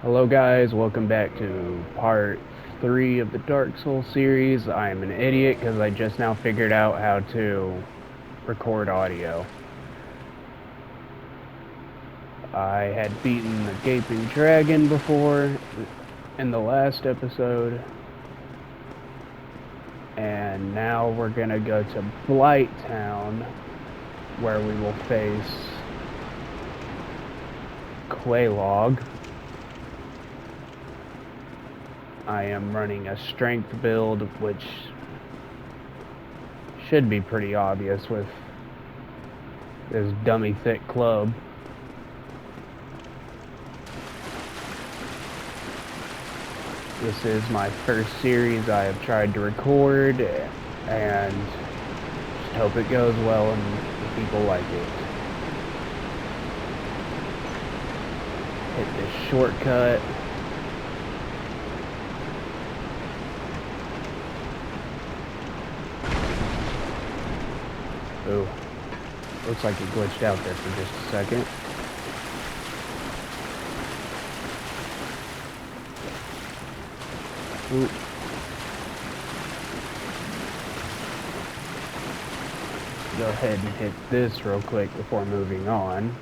Hello guys, welcome back to part 3 of the Dark Souls series. I am an idiot because I just now figured out how to record audio. I had beaten the Gaping Dragon before in the last episode. And now we're gonna go to Blight Town, where we will face Quelaag. I am running a strength build, which should be pretty obvious with this dummy thick club. This is my first series I have tried to record, and just hope it goes well and the people like it. Hit this shortcut. Ooh, looks like it glitched out there for just a second. Ooh. Go ahead and hit this real quick before moving on.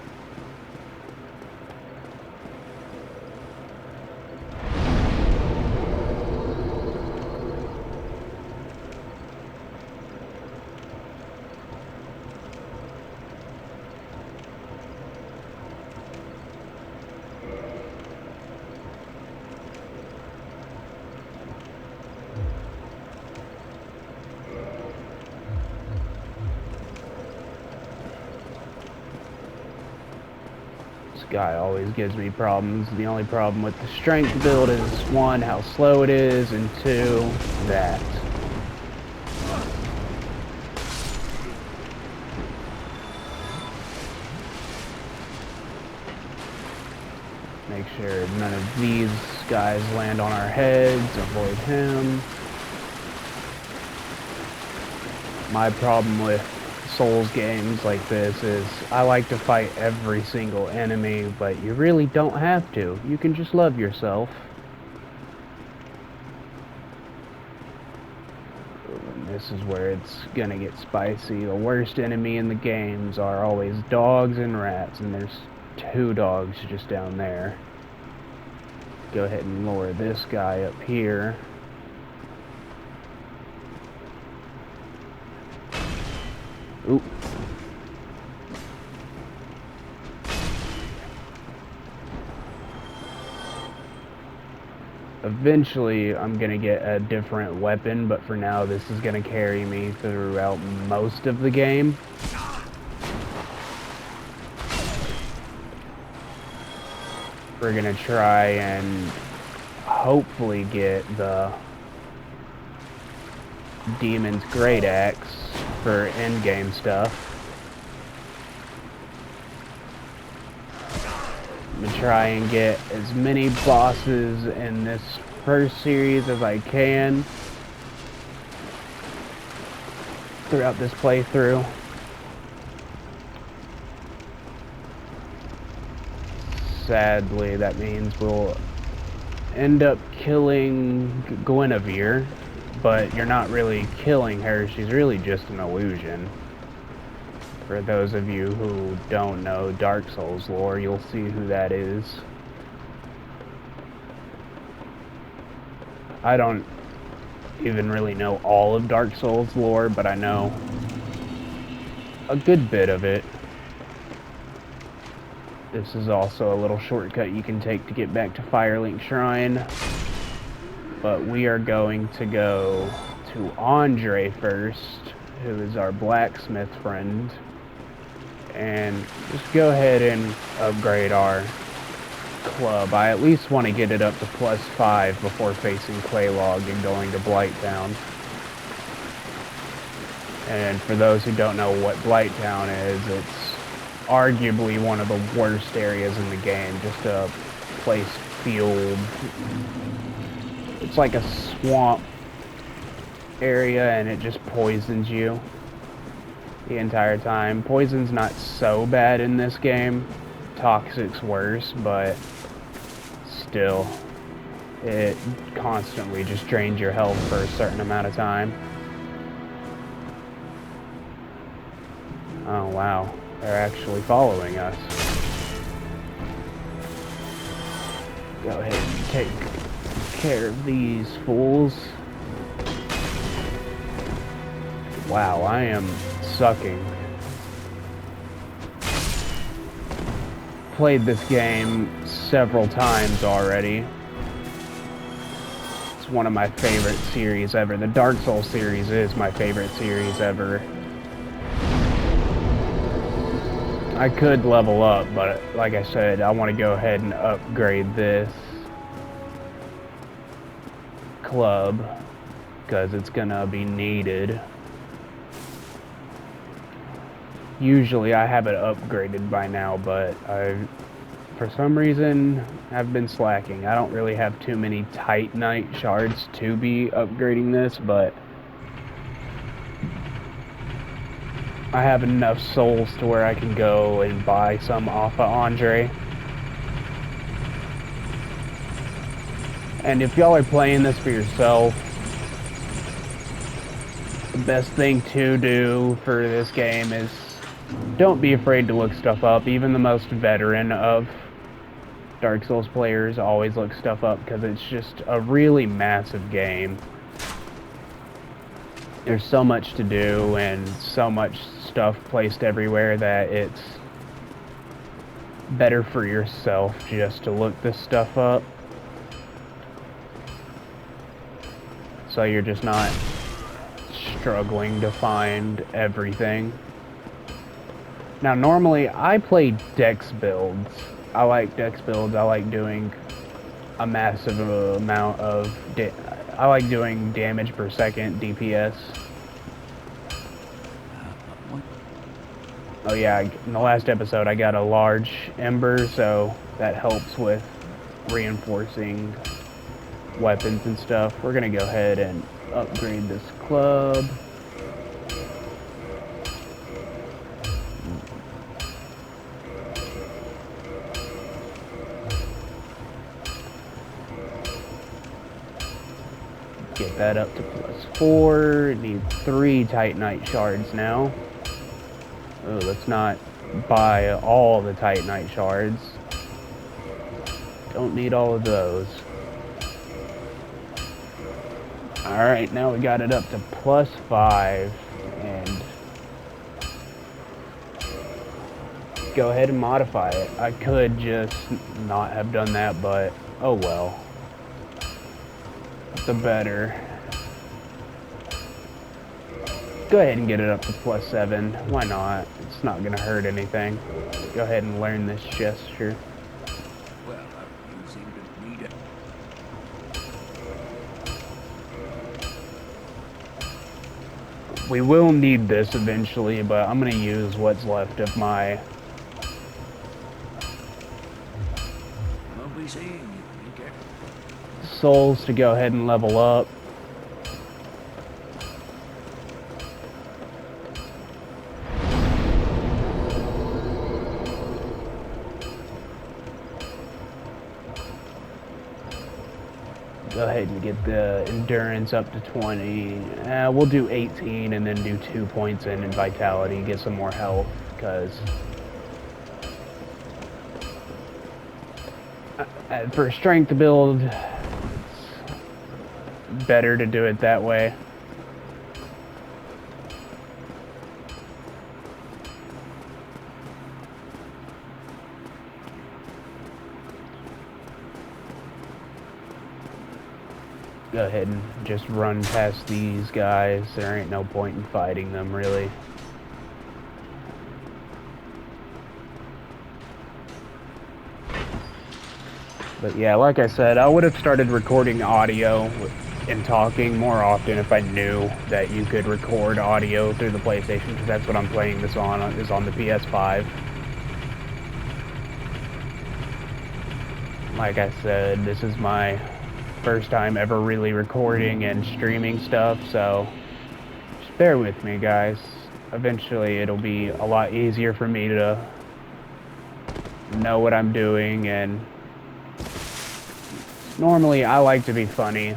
Guy always gives me problems. The only problem with the strength build is one, how slow it is, and two, that. Make sure none of these guys land on our heads. Avoid him. My problem with Souls games like this is I like to fight every single enemy, but you really don't have to. You can just love yourself. And this is where it's gonna get spicy. The worst enemy in the games are always dogs and rats, and there's 2 dogs just down there. Go ahead and lower this guy up here. Oop. Eventually, I'm gonna get a different weapon, but for now, this is gonna carry me throughout most of the game. We're gonna try and hopefully get the Demon's Great Axe for endgame stuff. I'm gonna try and get as many bosses in this first series as I can throughout this playthrough. Sadly, that means we'll end up killing Guinevere, but you're not really killing her, she's really just an illusion. For those of you who don't know Dark Souls lore, you'll see who that is. I don't even really know all of Dark Souls lore, but I know a good bit of it. This is also a little shortcut you can take to get back to Firelink Shrine. But we are going to go to Andre first, who is our blacksmith friend. And just go ahead and upgrade our club. I at least want to get it up to +5 before facing Quelaag and going to Blight Town. And for those who don't know what Blight Town is, it's arguably one of the worst areas in the game. Just a place filled. It's like a swamp area, and it just poisons you the entire time. Poison's not so bad in this game. Toxic's worse, but still, it constantly just drains your health for a certain amount of time. Oh wow, they're actually following us. Go ahead and take care of these fools. Wow, I am sucking. Played this game several times already. It's one of my favorite series ever. The Dark Souls series is my favorite series ever. I could level up, but like I said, I want to go ahead and upgrade this club because it's gonna be needed. Usually I have it upgraded by now, but for some reason I've been slacking. I don't really have too many Titanite shards to be upgrading this, but I have enough souls to where I can go and buy some off of Andre. And if y'all are playing this for yourself, the best thing to do for this game is don't be afraid to look stuff up. Even the most veteran of Dark Souls players always look stuff up because it's just a really massive game. There's so much to do and so much stuff placed everywhere that it's better for yourself just to look this stuff up. So you're just not struggling to find everything. Now normally I play dex builds. I like dex builds. I like doing a massive amount of I like doing damage per second, DPS. Oh yeah, in the last episode I got a large ember, so that helps with reinforcing weapons and stuff. We're gonna go ahead and upgrade this club. Get that up to +4. Need 3 Titanite shards now. Oh, let's not buy all the Titanite shards. Don't need all of those. Alright, now we got it up to +5. And go ahead and modify it. I could just not have done that, but oh well. The better. Go ahead and get it up to +7. Why not? It's not gonna hurt anything. Go ahead and learn this gesture. Well, you seem to need it. We will need this eventually, but I'm gonna use what's left of my We'll be seeing you. Be careful. souls to go ahead and level up. Go ahead and get the endurance up to 20. We'll do 18 and then do 2 points in vitality, get some more health, because for a strength build, it's better to do it that way. Go ahead and just run past these guys. There ain't no point in fighting them, really. But yeah, like I said, I would have started recording audio and talking more often if I knew that you could record audio through the PlayStation, because that's what I'm playing this on, is on the PS5. Like I said, this is my first time ever really recording and streaming stuff, so just bear with me, guys. Eventually it'll be a lot easier for me to know what I'm doing and Normally, I like to be funny.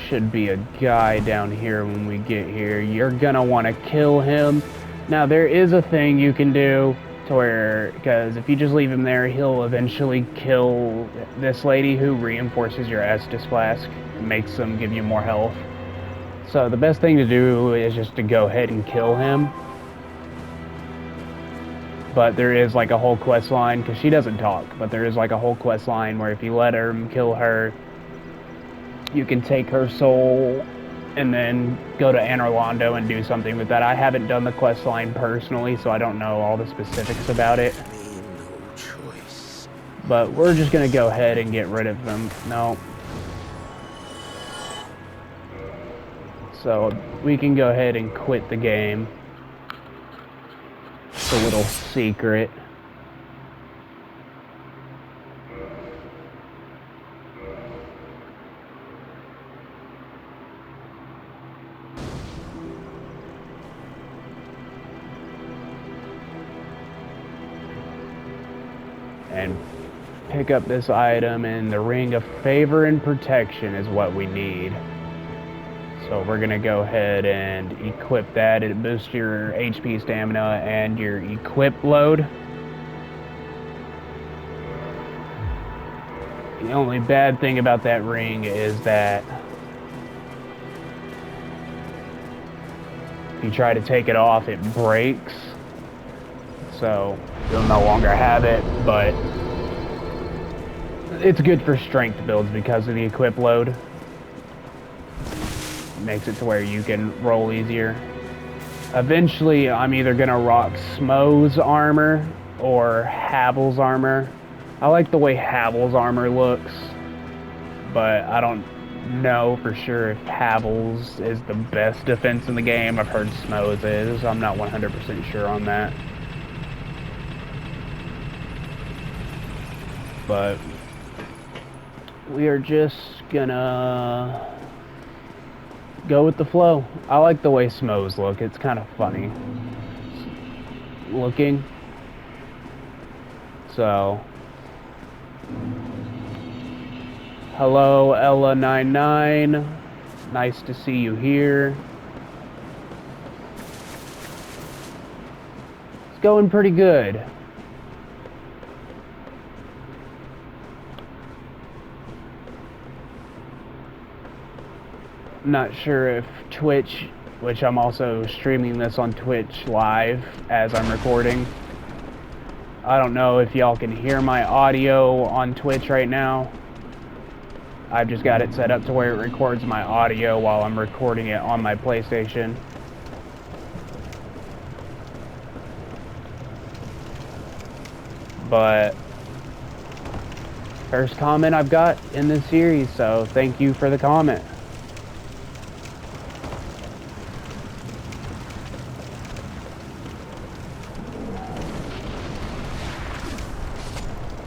Should be a guy down here when we get here. You're gonna want to kill him. Now, there is a thing you can do to where, because if you just leave him there, he'll eventually kill this lady who reinforces your Estus flask and makes them give you more health. So the best thing to do is just to go ahead and kill him. But there is like a whole quest line, because she doesn't talk, but there is like a whole quest line where if you let her kill her, you can take her soul and then go to Anorlando and do something with that. I haven't done the quest line personally, so I don't know all the specifics about it. No choice. But we're just gonna go ahead and get rid of them. No. So we can go ahead and quit the game. It's a little secret. And pick up this item, and the Ring of Favor and Protection is what we need. So we're gonna go ahead and equip that. It boosts your HP, stamina, and your equip load. The only bad thing about that ring is that if you try to take it off, it breaks. So you'll no longer have it, but it's good for strength builds because of the equip load. Makes it to where you can roll easier. Eventually, I'm either gonna rock Smo's armor or Havel's armor. I like the way Havel's armor looks, but I don't know for sure if Havel's is the best defense in the game. I've heard Smo's is. I'm not 100% sure on that. But we are just gonna go with the flow. I like the way Smo's look. It's kind of funny looking. So, hello Ella99. Nice to see you here. It's going pretty good. Not sure if Twitch, which I'm also streaming this on Twitch live as I'm recording. I don't know if y'all can hear my audio on Twitch right now. I've just got it set up to where it records my audio while I'm recording it on my PlayStation. But first comment I've got in this series, so thank you for the comment.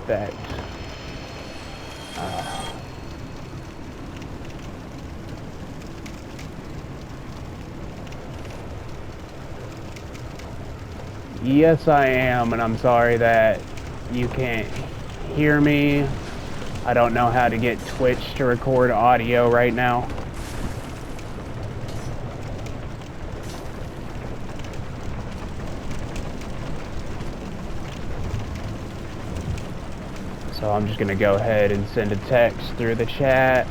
That yes, I am, and I'm sorry that you can't hear me. I don't know how to get Twitch to record audio right now. So I'm just gonna go ahead and send a text through the chat.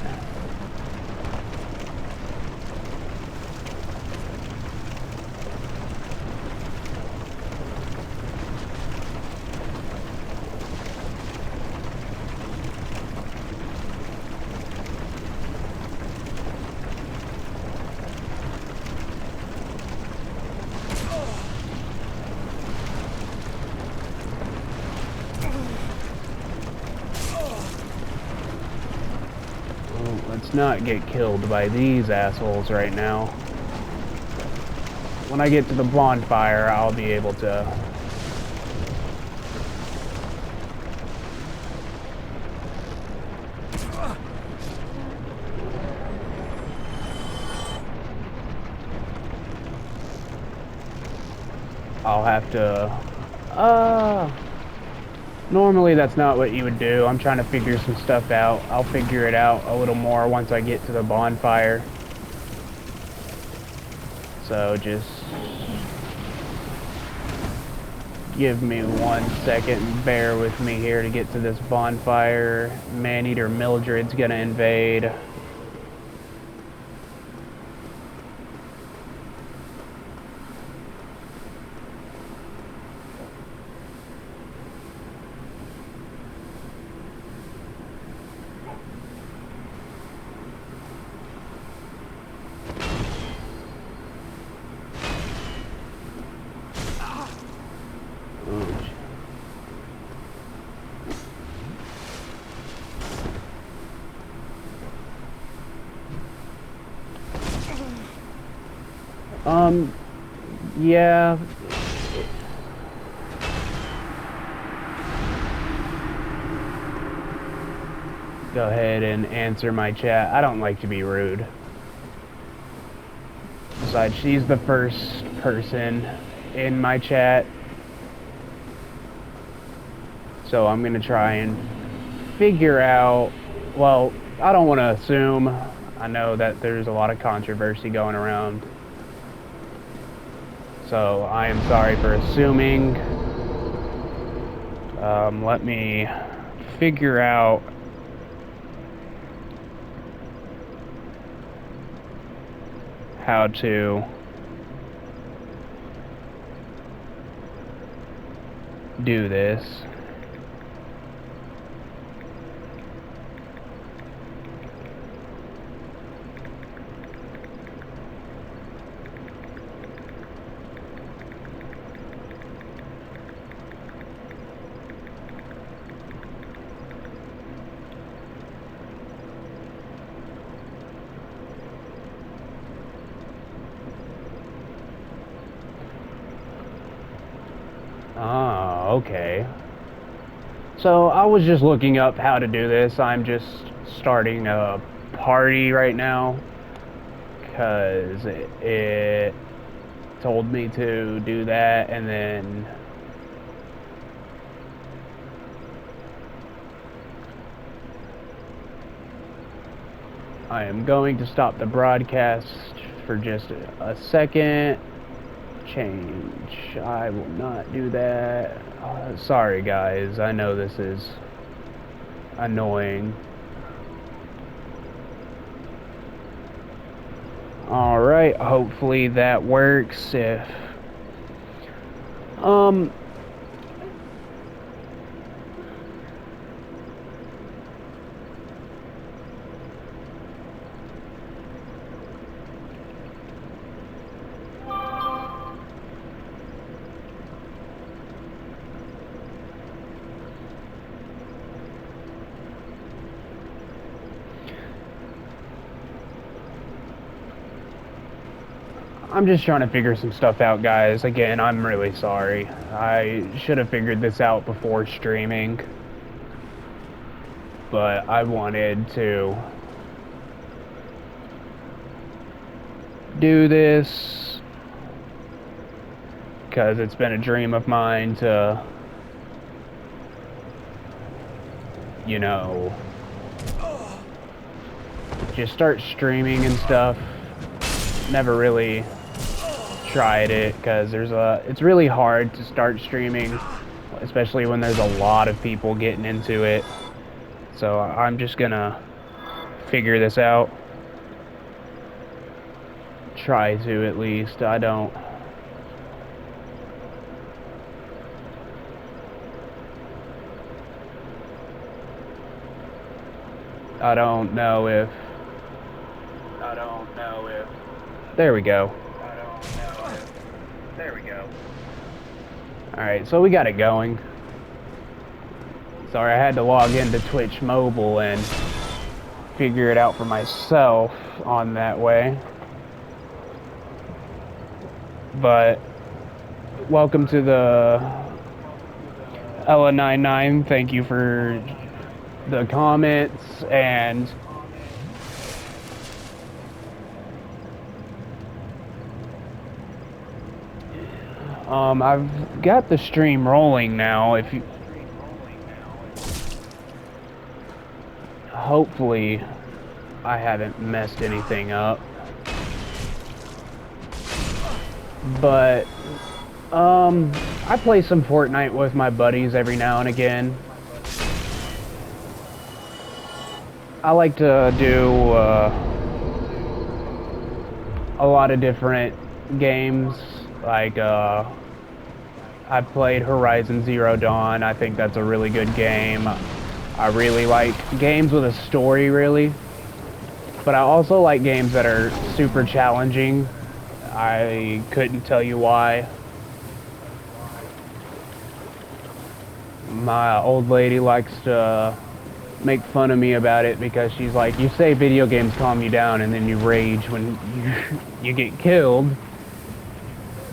Let's not get killed by these assholes right now. When I get to the bonfire, I'll be able to... I'll have to... Normally that's not what you would do. I'm trying to figure some stuff out. I'll figure it out a little more once I get to the bonfire. So just... give me 1 second and bear with me here to get to this bonfire. Maneater Mildred's gonna invade. Yeah. Go ahead and answer my chat. I don't like to be rude. Besides, she's the first person in my chat. So I'm gonna try and figure out, well, I don't want to assume. I know that there's a lot of controversy going around. So I am sorry for assuming. Let me figure out how to do this. Ah, okay. So I was just looking up how to do this. I'm just starting a party right now because it told me to do that, and then I am going to stop the broadcast for just a second. Change. I will not do that. Sorry guys, I know this is annoying. Alright, hopefully that works. If I'm just trying to figure some stuff out, guys. Again, I'm really sorry. I should have figured this out before streaming, but I wanted to do this because it's been a dream of mine to, you know, just start streaming and stuff. Never really tried it because it's really hard to start streaming, especially when there's a lot of people getting into it. So I'm just gonna figure this out. Try to, at least. I don't know if there we go. Alright, so we got it going. Sorry, I had to log into Twitch Mobile and figure it out for myself on that way. But welcome to the Ella99. Thank you for the comments, and I've got the stream rolling now. If you, hopefully, I haven't messed anything up. But, I play some Fortnite with my buddies every now and again. I like to do, a lot of different games. Like, I played Horizon Zero Dawn. I think that's a really good game. I really like games with a story, really. But I also like games that are super challenging. I couldn't tell you why. My old lady likes to make fun of me about it because she's like, you say video games calm you down and then you rage when you get killed.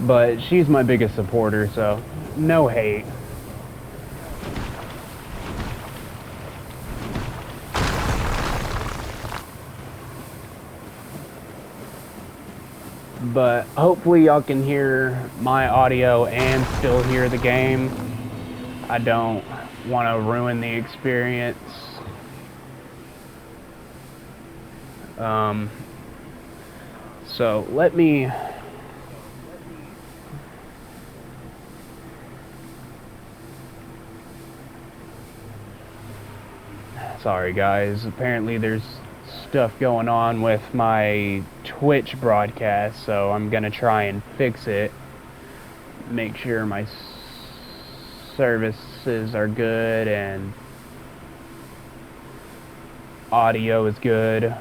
But she's my biggest supporter, so no hate. But hopefully y'all can hear my audio and still hear the game. I don't want to ruin the experience. So let me... Sorry guys, apparently there's stuff going on with my Twitch broadcast, so I'm gonna try and fix it. Make sure my services are good and audio is good.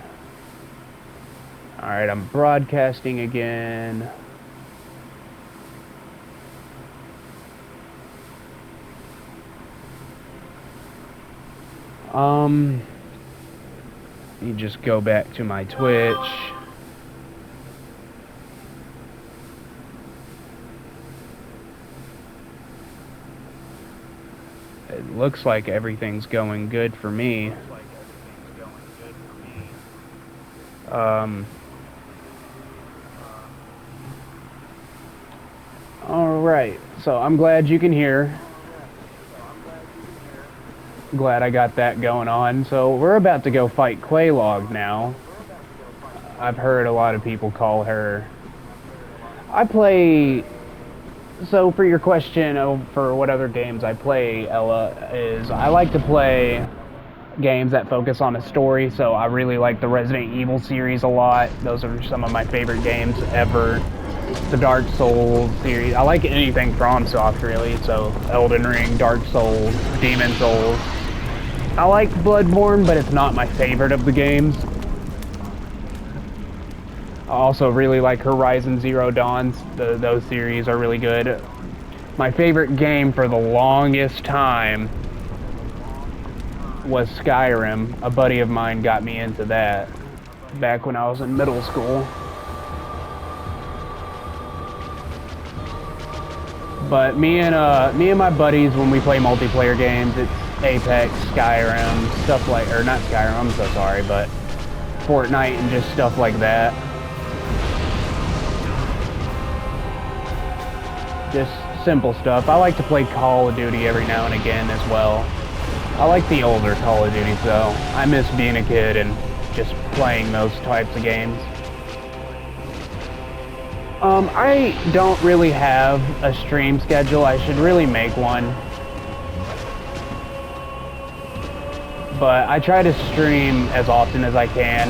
Alright, I'm broadcasting again. You just go back to my Twitch. It looks like everything's going good for me. Alright, so I'm glad you can hear. Glad I got that going on. So we're about to go fight Quelaag now. I've heard a lot of people call her. I play... So for your question for what other games I play, Ella, is I like to play games that focus on a story. So I really like the Resident Evil series a lot. Those are some of my favorite games ever. The Dark Souls series. I like anything FromSoft really. So Elden Ring, Dark Souls, Demon Souls. I like Bloodborne, but it's not my favorite of the games. I also really like Horizon Zero Dawn. Those series are really good. My favorite game for the longest time was Skyrim. A buddy of mine got me into that back when I was in middle school. But me and my buddies, when we play multiplayer games, it's Apex, Skyrim, stuff like, or not Skyrim, I'm so sorry, but Fortnite and just stuff like that. Just simple stuff. I like to play Call of Duty every now and again as well. I like the older Call of Duty, so I miss being a kid and just playing those types of games. I don't really have a stream schedule. I should really make one. But I try to stream as often as I can.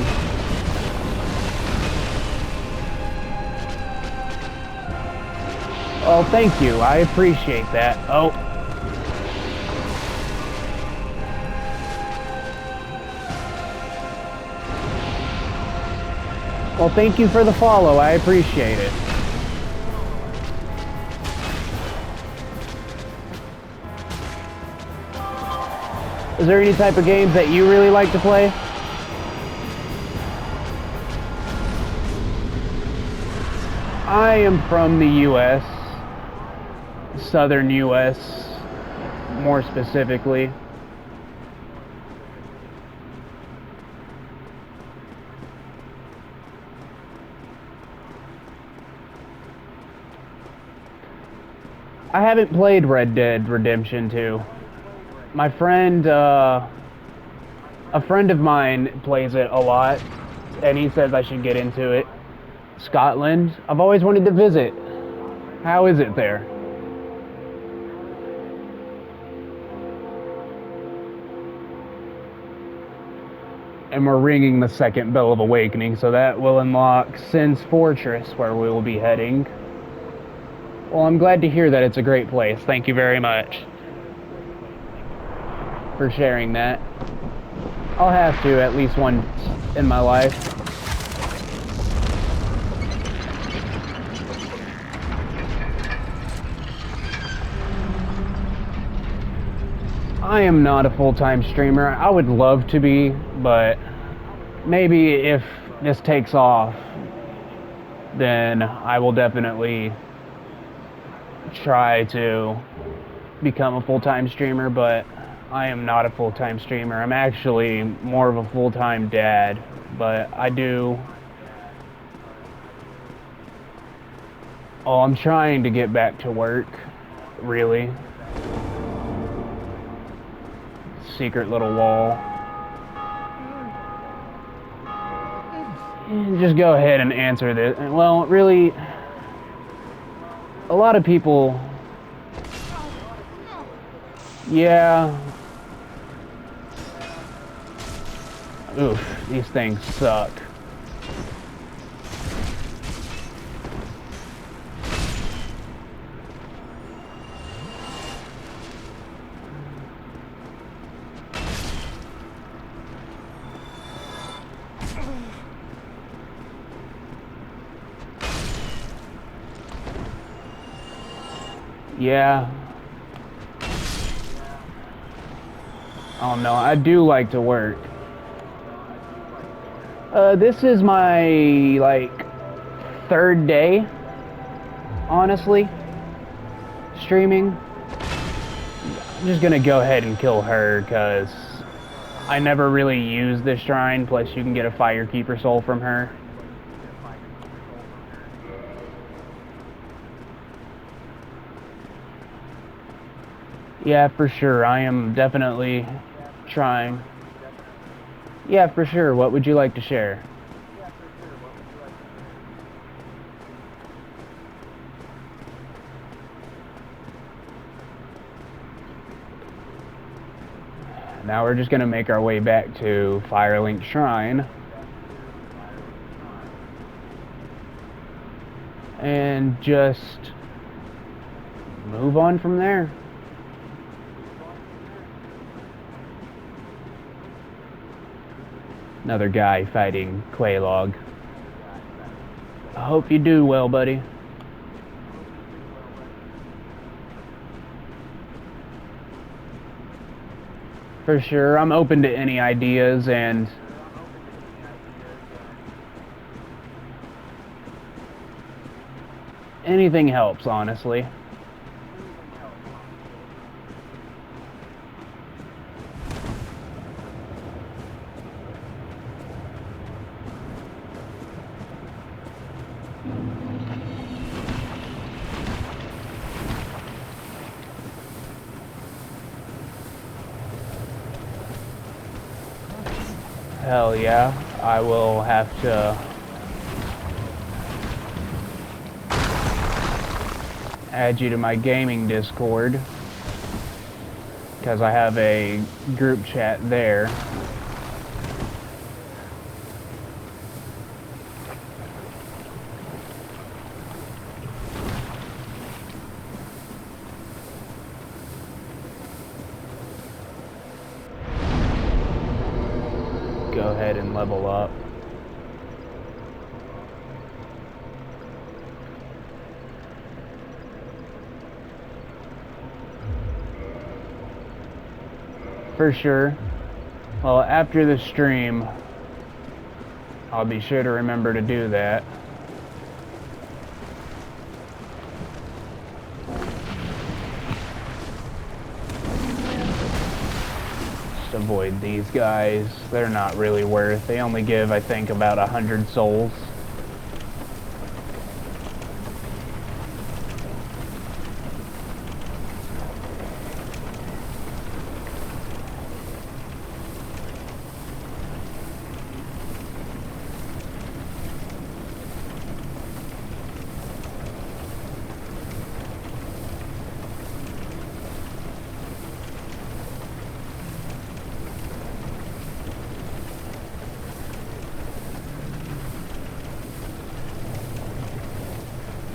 Oh, thank you. I appreciate that. Oh. Well, thank you for the follow. I appreciate it. Is there any type of games that you really like to play? I am from the U.S., southern U.S., more specifically. I haven't played Red Dead Redemption 2. My friend, a friend of mine plays it a lot, and he says I should get into it. Scotland, I've always wanted to visit. How is it there? And we're ringing the second bell of awakening, so that will unlock Sin's Fortress, where we will be heading. Well, I'm glad to hear that it's a great place. Thank you very much for sharing that. I'll have to at least once in my life. I am not a full-time streamer. I would love to be, but maybe if this takes off, then I will definitely try to become a full-time streamer, but I am not a full-time streamer. I'm actually more of a full-time dad, but I do... Oh, I'm trying to get back to work, really. Secret little wall. Just go ahead and answer this. Well, really, a lot of people... Yeah. Oof, these things suck. Yeah. Oh no, I do like to work. This is my, like, third day, honestly, streaming. I'm just gonna go ahead and kill her, because I never really use this shrine, plus you can get a Firekeeper soul from her. Yeah, for sure, I am definitely trying. Yeah, for sure, what would you like to share? Now we're just gonna make our way back to Firelink Shrine. And just move on from there. Another guy fighting Quelaag. I hope you do well, buddy. For sure, I'm open to any ideas, and anything helps, honestly. Hell yeah, I will have to add you to my gaming Discord, because I have a group chat there. Go ahead and level up. For sure. Well, after the stream, I'll be sure to remember to do that. Just avoid these guys. They're not really worth. They only give, I think, about 100 souls.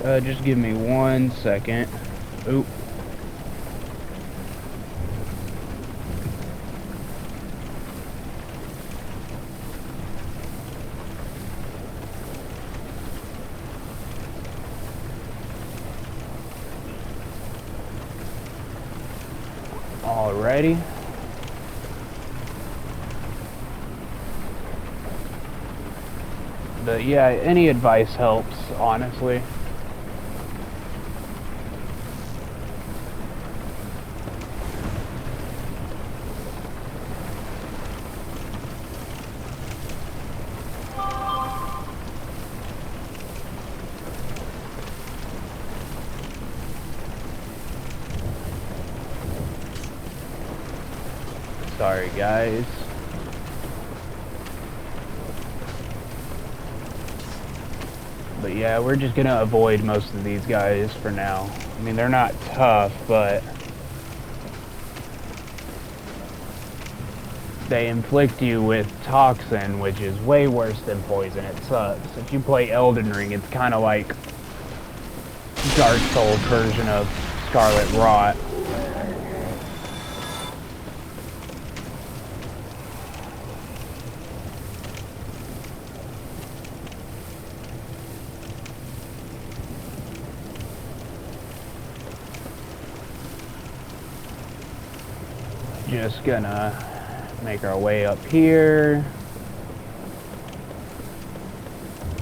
Just give me 1 second. Oop. Alrighty. But yeah, any advice helps, honestly. Sorry, guys. But yeah, we're just gonna avoid most of these guys for now. I mean, they're not tough, but they inflict you with toxin, which is way worse than poison. It sucks. If you play Elden Ring, it's kind of like Dark Souls version of Scarlet Rot. Just gonna make our way up here.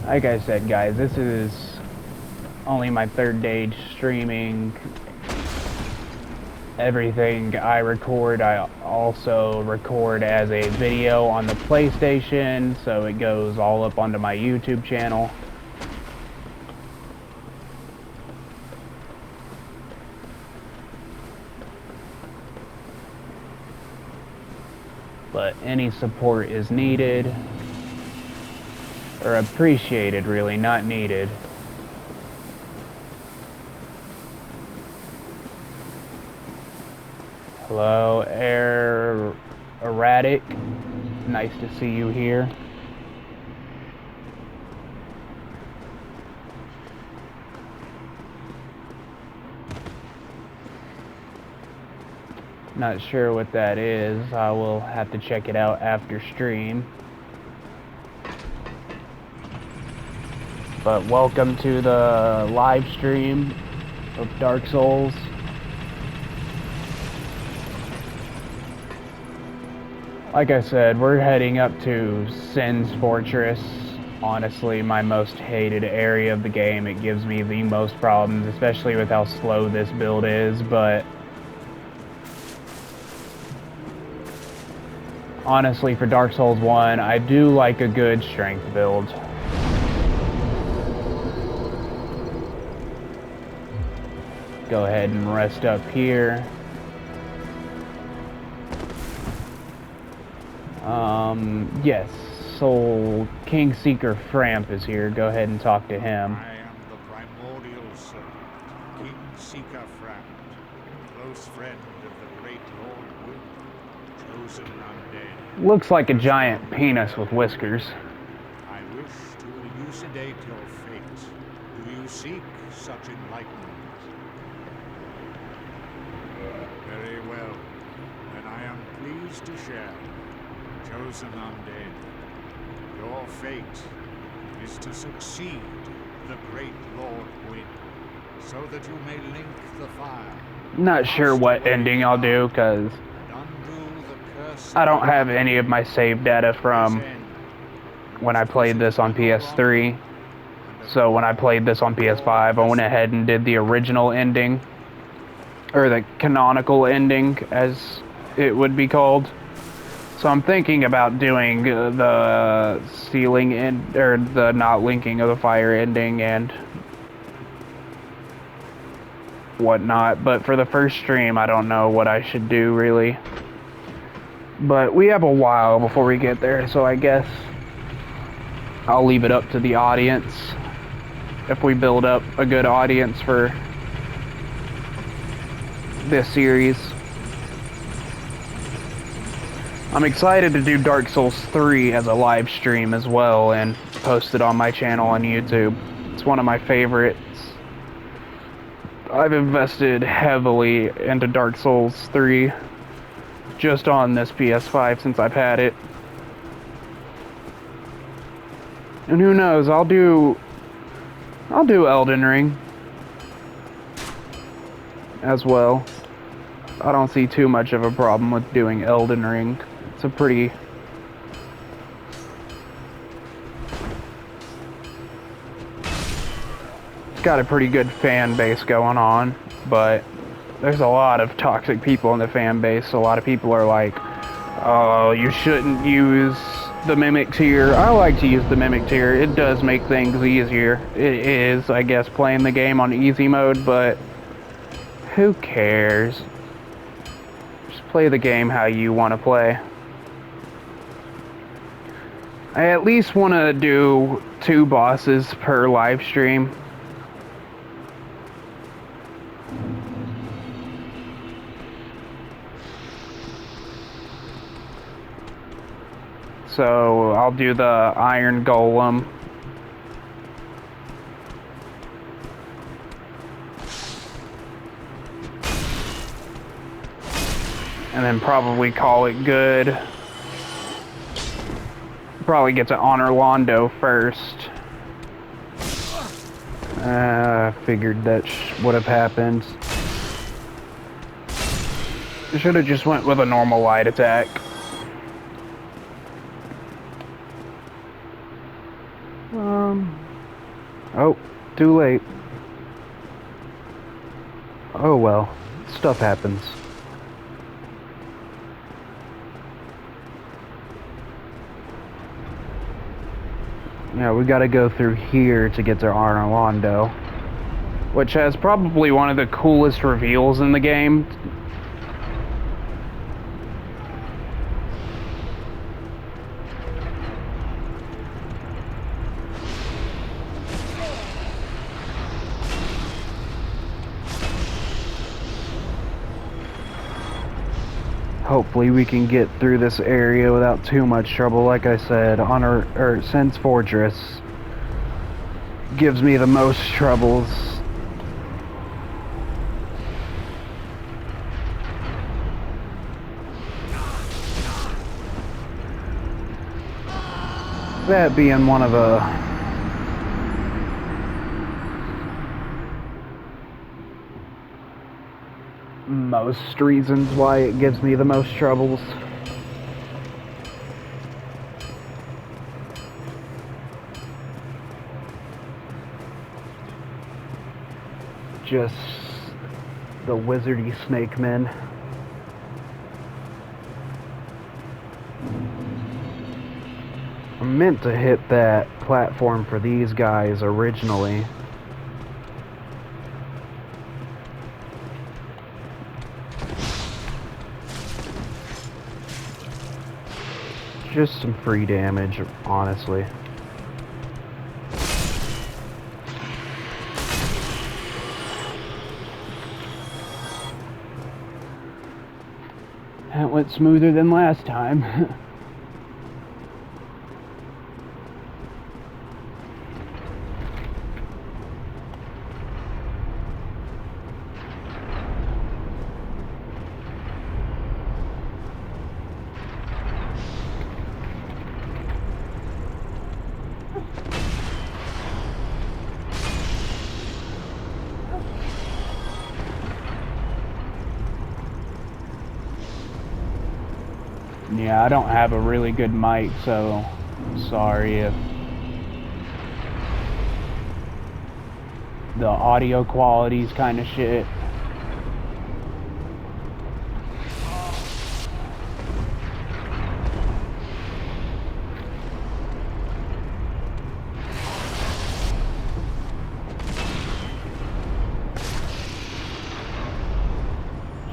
Like I said, guys, this is only my third day streaming. Everything I record, I also record as a video on the PlayStation, so it goes all up onto my YouTube channel. But any support is needed, or appreciated, really, not needed. Hello, Erratic. Nice to see you here. Not sure what that is. I will have to check it out after stream. But welcome to the live stream of Dark Souls. Like I said, we're heading up to Sin's Fortress. Honestly, my most hated area of the game. It gives me the most problems, especially with how slow this build is, but honestly, for Dark Souls 1, I do like a good strength build. Go ahead and rest up here. Yes, Soul King Seeker Framp is here. Go ahead and talk to him. I am the primordial servant, King Seeker Framp, close friend of the great Lord Wind, chosen undead. Looks like a giant penis with whiskers. I wish to elucidate your fate. Do you seek such enlightenment? Very well. Then I am pleased to share. Chosen undead, your fate is to succeed the great Lord Wind, so that you may link the fire. Not sure what ending I'll do, because I don't have any of my save data from when I played this on PS3. So when I played this on PS5, I went ahead and did the original ending, or the canonical ending, as it would be called. So I'm thinking about doing the sealing end, or the not linking of the fire ending and whatnot. But for the first stream, I don't know what I should do, really. But we have a while before we get there, so I guess I'll leave it up to the audience. If we build up a good audience for this series. I'm excited to do Dark Souls 3 as a live stream as well and post it on my channel on YouTube. It's one of my favorites I've invested heavily into Dark Souls 3 just on this PS5 since I've had it. And who knows, I'll do Elden Ring as well. I don't see too much of a problem with doing Elden Ring. It's got a pretty good fan base going on, but there's a lot of toxic people in the fan base. A lot of people are like, oh, you shouldn't use the Mimic tier. I like to use the Mimic tier. It does make things easier. It is, I guess, playing the game on easy mode, but who cares? Just play the game how you want to play. I at least want to do 2 bosses per live stream. So I'll do the Iron Golem. And then probably call it good. Probably get to honor Londo first. I figured that would have happened. I should have just went with a normal light attack. Oh, too late. Oh well, stuff happens. Yeah, we gotta go through here to get to Arnalondo, which has probably one of the coolest reveals in the game. Hopefully we can get through this area without too much trouble. Like I said, Sen's Fortress gives me the most troubles. That being one of the most reasons why it gives me the most troubles. Just the wizardy snake men. I meant to hit that platform for these guys originally. Just some free damage, honestly. That went smoother than last time. Yeah, I don't have a really good mic, so sorry if the audio quality's kind of shit.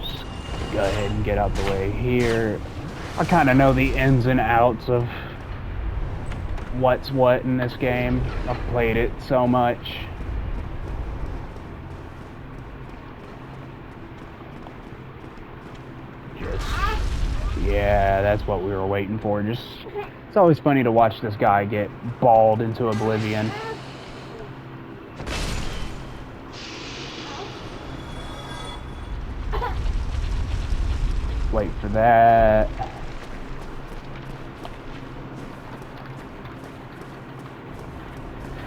Just go ahead and get out the way here. I kind of know the ins and outs of what's what in this game. I've played it so much. Yeah, that's what we were waiting for. It's always funny to watch this guy get balled into oblivion. wait for that.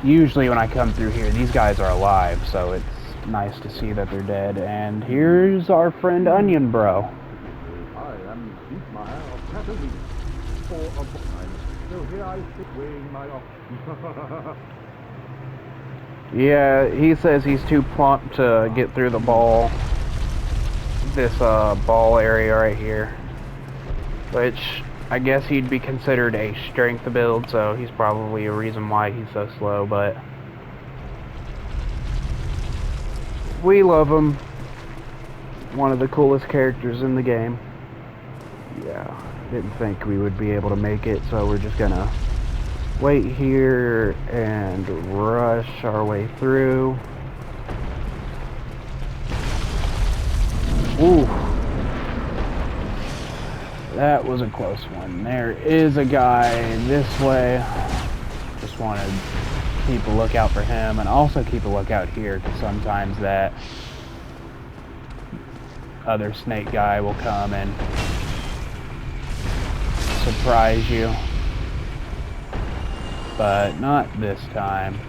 Usually when I come through here, these guys are alive, so it's nice to see that they're dead. And here's our friend Onion Bro. I am Dietmar of Catalina. For a time, so here I sit weighing my options. Yeah, he says he's too plump to get through the ball. This ball area right here. Which, I guess he'd be considered a strength build, so he's probably a reason why he's so slow, but we love him. One of the coolest characters in the game. Yeah, didn't think we would be able to make it, so we're just gonna wait here and rush our way through. Ooh. That was a close one. There is a guy this way. Just want to keep a lookout for him, and also keep a lookout here, because sometimes that other snake guy will come and surprise you. But not this time.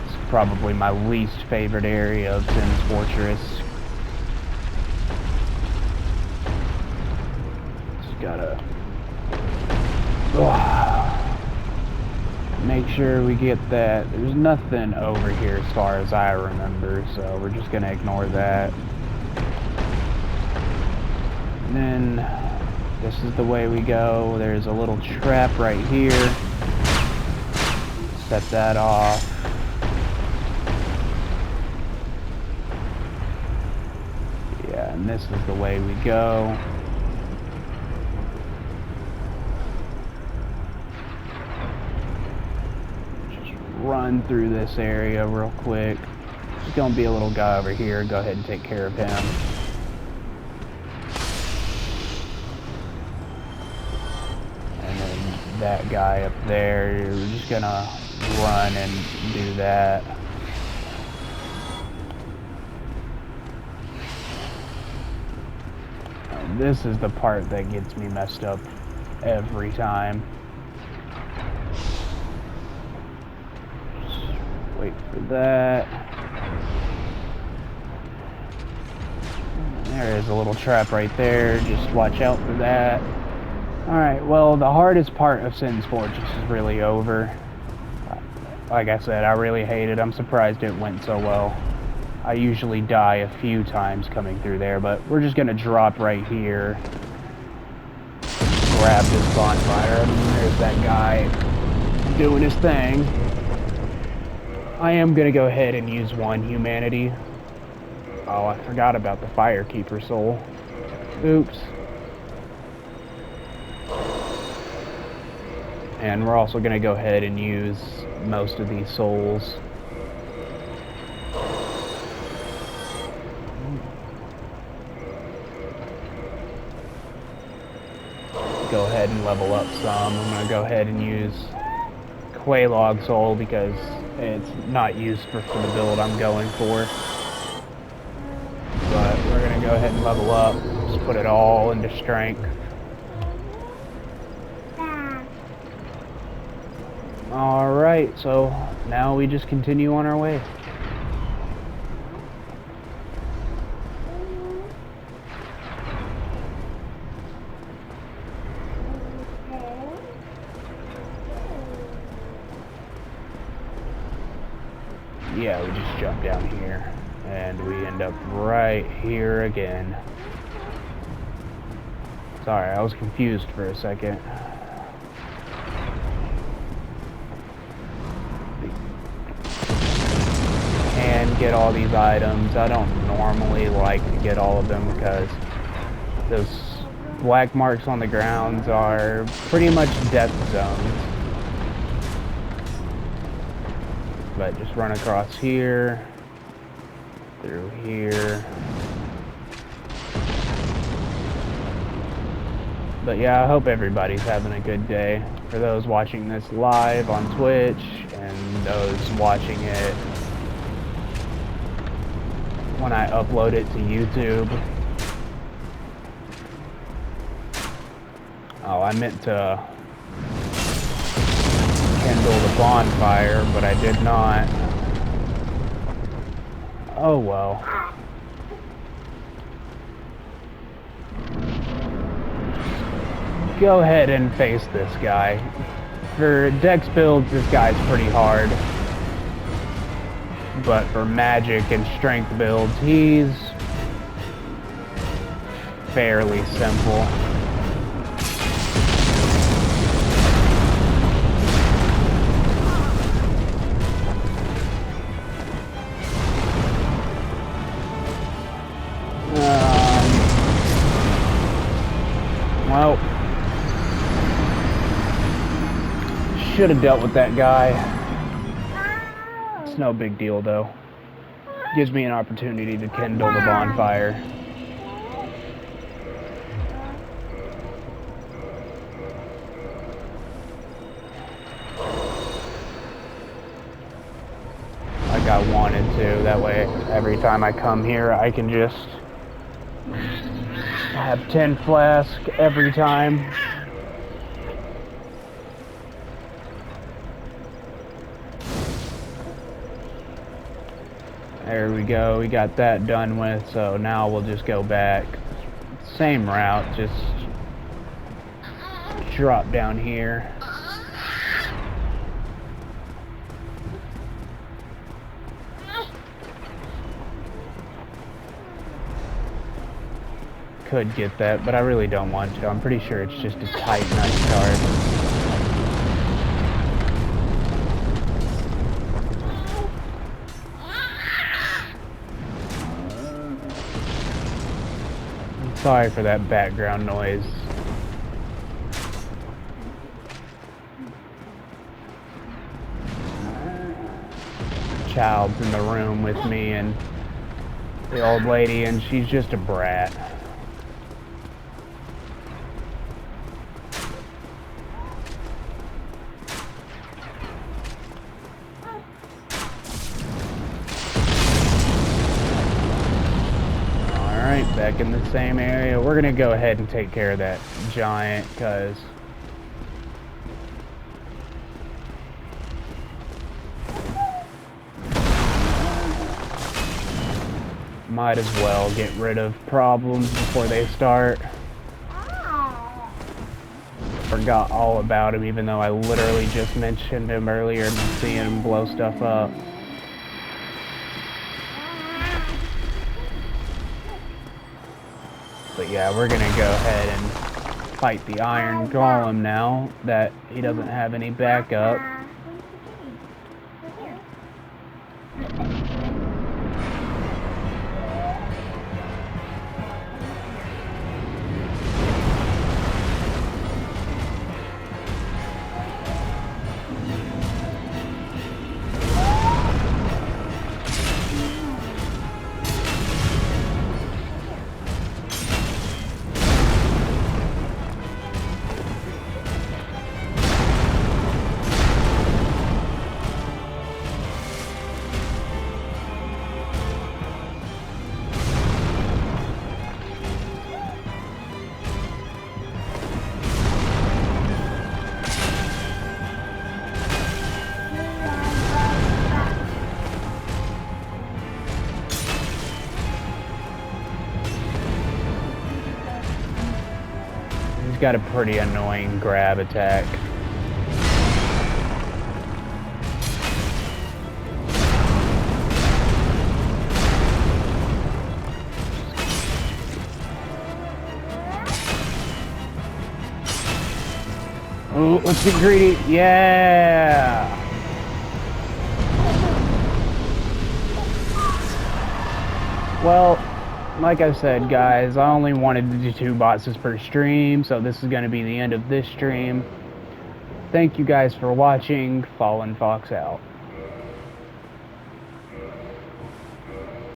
It's probably my least favorite area of Sin's Fortress. Gotta make sure we get that. There's nothing over here as far as I remember, so we're just gonna ignore that. And then this is the way we go. There's a little trap right here. Set that off. Yeah, and this is the way we go. Run through this area real quick. There's gonna be a little guy over here. Go ahead and take care of him. And then that guy up there, we're just gonna run and do that. And this is the part that gets me messed up every time. Wait for that. There is a little trap right there. Just watch out for that. Alright, well, the hardest part of Sin's Fortress is really over. Like I said, I really hate it. I'm surprised it went so well. I usually die a few times coming through there, but we're just gonna drop right here. Grab this bonfire. There's that guy doing his thing. I am gonna go ahead and use one humanity. Oh, I forgot about the Firekeeper soul. Oops. And we're also gonna go ahead and use most of these souls. Go ahead and level up some. I'm gonna go ahead and use Quelaag soul because it's not used for the build I'm going for. But we're gonna go ahead and level up. Just put it all into strength. Alright, so now we just continue on our way. Yeah, we just jump down here, and we end up right here again. Sorry, I was confused for a second. Can get all these items. I don't normally like to get all of them because those black marks on the grounds are pretty much death zones. But just run across here, through here. But yeah, I hope everybody's having a good day. For those watching this live on Twitch and those watching it when I upload it to YouTube. Oh, I meant to kindle the bonfire, but I did not. Oh well. Go ahead and face this guy. For dex builds, this guy's pretty hard. But for magic and strength builds, he's fairly simple. Well, should have dealt with that guy. It's no big deal though. Gives me an opportunity to kindle the bonfire. Like I wanted to. That way, every time I come here, I can just have 10 flasks every time. There we go, we got that done with, so now we'll just go back. Same route, just drop down here. Could get that, but I really don't want to. I'm pretty sure it's just a tight, nice card. Sorry for that background noise. Child's in the room with me and the old lady, and she's just a brat. Back in the same area. We're gonna go ahead and take care of that giant, cause might as well get rid of problems before they start. Forgot all about him, even though I literally just mentioned him earlier and seeing him blow stuff up. But yeah, we're gonna go ahead and fight the Iron Golem now that he doesn't have any backup. Got a pretty annoying grab attack. Ooh, let's get greedy. Yeah! Well, like I said, guys, I only wanted to do 2 bosses per stream, so this is going to be the end of this stream. Thank you guys for watching. Fallen Fox out.